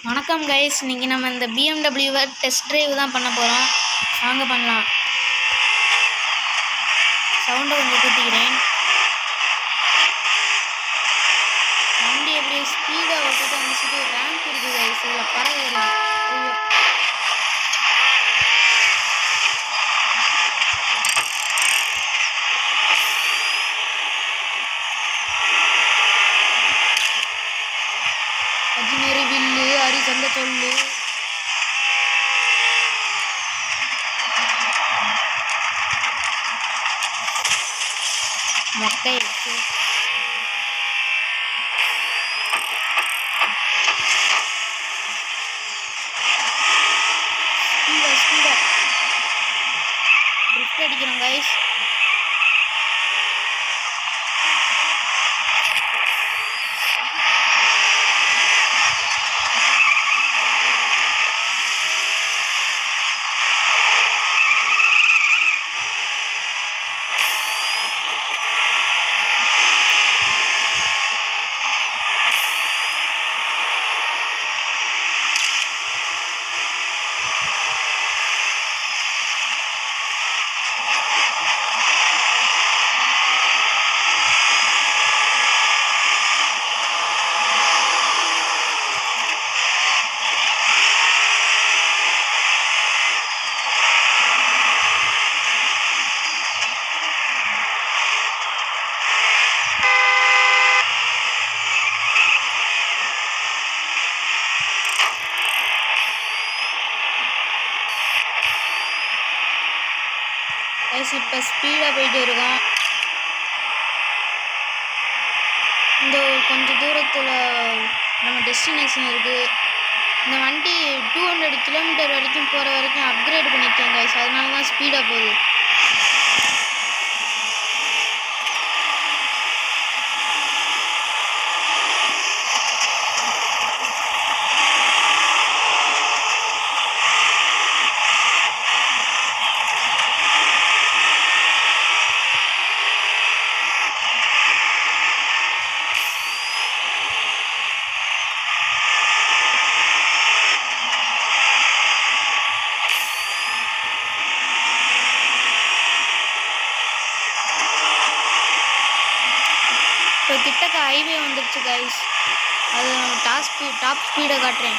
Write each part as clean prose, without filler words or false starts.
வணக்கம் கைஸ், இன்றைக்கி நம்ம இந்த BMW டெஸ்ட் ட்ரைவ் தான் பண்ண போகிறோம். வாங்க பண்ணலாம். சவுண்டை கொஞ்சம் கூட்டிக்கிறேன். வண்டி எப்படி ஸ்பீடாக ஓட்டிட்டு வந்துச்சுட்டு ரேம்ப் இருக்குது கைஸ், இதில் பறவைலாம். ஐயோ, அஜினேரி வில்லு அரி சந்த சொல்லு மொக்கை இருக்கு. ஸ்பீடா ட்ரிஃப்ட் அடிக்கிறோம் கைஸ். இப்போ ஸ்பீடாக போயிட்டு இருக்கோம். இந்த கொஞ்சம் தூரத்தில் நம்ம டெஸ்டினேஷன் இருக்குது. இந்த வண்டி 200 கிலோமீட்டர் வரைக்கும் போகிற வரைக்கும் அப்கிரேட் பண்ணியிருக்கேன் கைஸ், அதனால தான் ஸ்பீடாக போகுது. இப்போ கிட்டக்க ஹைவே வந்துடுச்சு கைஸ், அது நம்ம டாப் ஸ்பீடை காட்டுறேன்.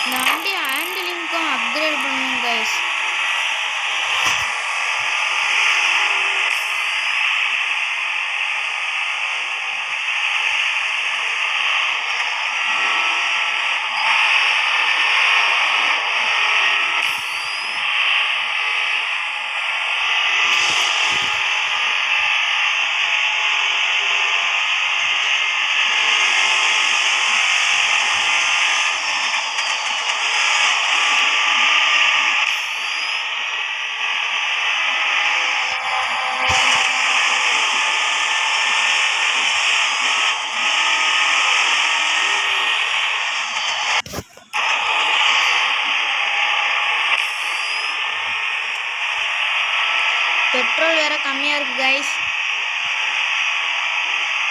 இந்த வண்டி ஹேண்டிலிங்க்கும் அப்கிரேட் பண்ணணும் கைஸ். பெட்ரோல் வேறு கம்மியாக இருக்குது கைஸ்.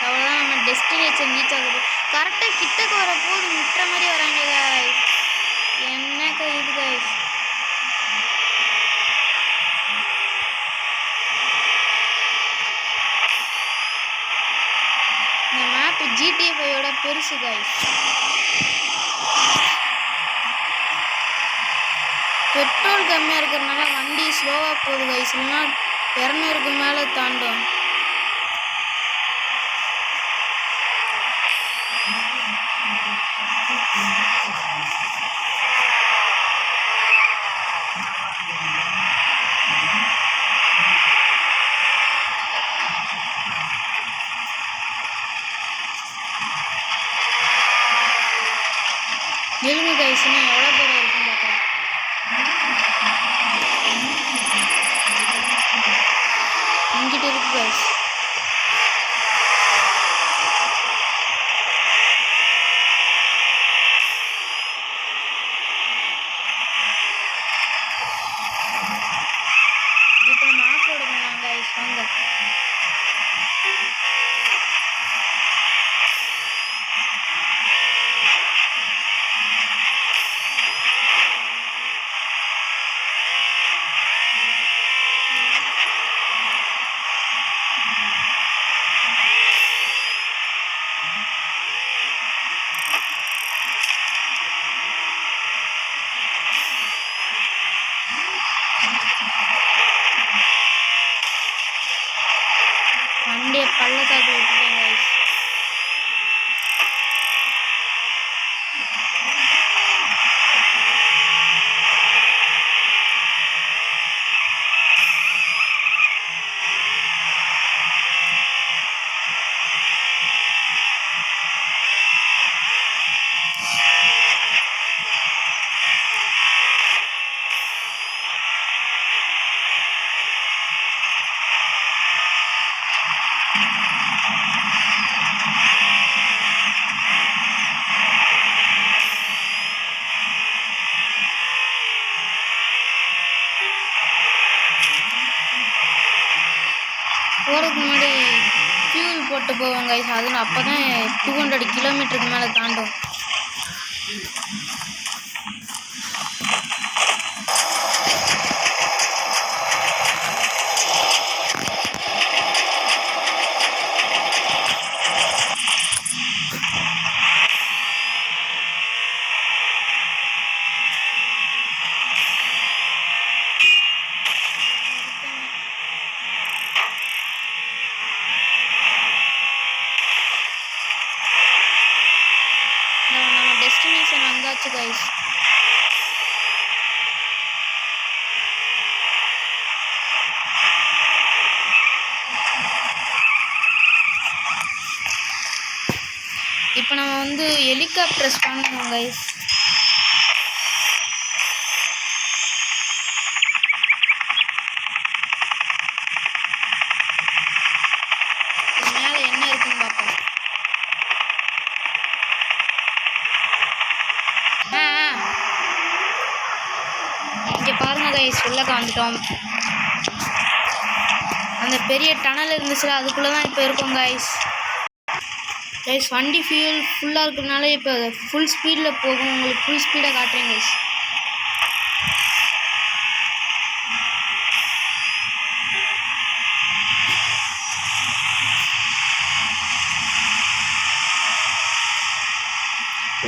அவ்வளோதான், நம்ம டெஸ்டினேஷன் ரீச் ஆகுது. கரெக்டாக கிட்டக்கு வர போது முட்டுற மாதிரி வராங்க கைஸ். என்னக்கா இது கைஸ், இந்த மேப் GTA5 பெருசு கைஸ். பெட்ரோல் கம்மியாக இருக்கிறதுனால வண்டி ஸ்லோவாக போகுது கைஸ், இல்லைன்னா 200க்கு மேலே தாண்டும். நெருங்கு கைஸ், இன்னும் எவ்வளோ தூரம் இருக்குன்னு பார்க்குறேன். இங்கிட்ட இருக்கு கைஸ். இப்போ நம்ம வண்டியை பள்ளத்தாக்கில் விட்டுட்டேன் கைஸ். போகிறதுக்கு முன்னாடி ஃபியூல் போட்டு போவோம் கைஸ். அது அப்போ தான் 200 கிலோமீட்டருக்கு மேலே தாண்டும். டெஸ்டினேஷன் வந்தாச்சு கைஸ். இப்போ நம்ம வந்து ஹெலிகாப்டர்ஸ் வாங்கணும் கைஸ். மேலே என்ன இருக்குன்னு பார்ப்போம். இங்கே பாருங்க கைஸ், உள்ளக்க வந்துட்டோம். அந்த பெரிய டனல் இருந்துச்சுல, அதுக்குள்ளே தான் இப்போ இருக்கோம் கைஸ். கைஸ் வண்டி ஃபியூல் ஃபுல்லாக இருக்கிறதுனால இப்போ ஃபுல் ஸ்பீடில் போகும். உங்களுக்கு ஃபுல் ஸ்பீடாக காட்டுறேன் கைஸ்.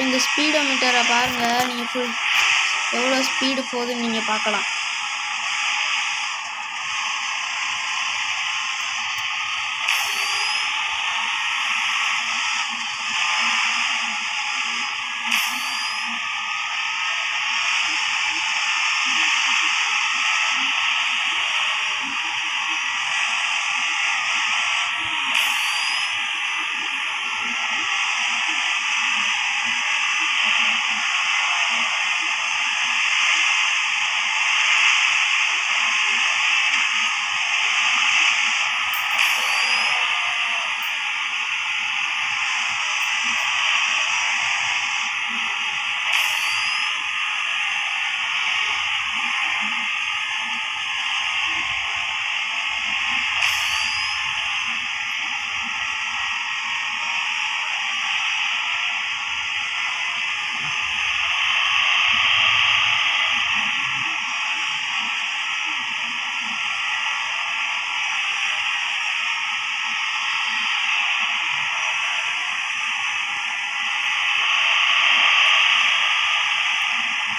இந்த ஸ்பீடோ மீட்டரை பாருங்கள். நீங்கள் ஃபுல் எவ்வளோ ஸ்பீடு போகுதுன்னு நீங்கள் பார்க்கலாம்.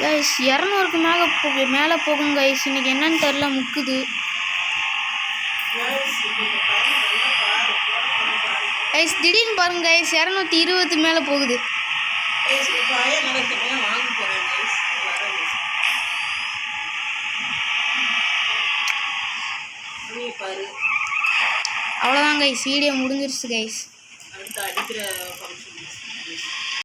கைஸ் 200க்கு மேலே போகும் கைஸ். இன்னைக்கு என்னன்னு தெரில, முக்குது கைஸ். திடீர்னு பாருங்க கைஸ், 220 மேலே போகுது. அவ்வளோதான் கைஸ், வீடியோ முடிஞ்சிருச்சு கைஸ்.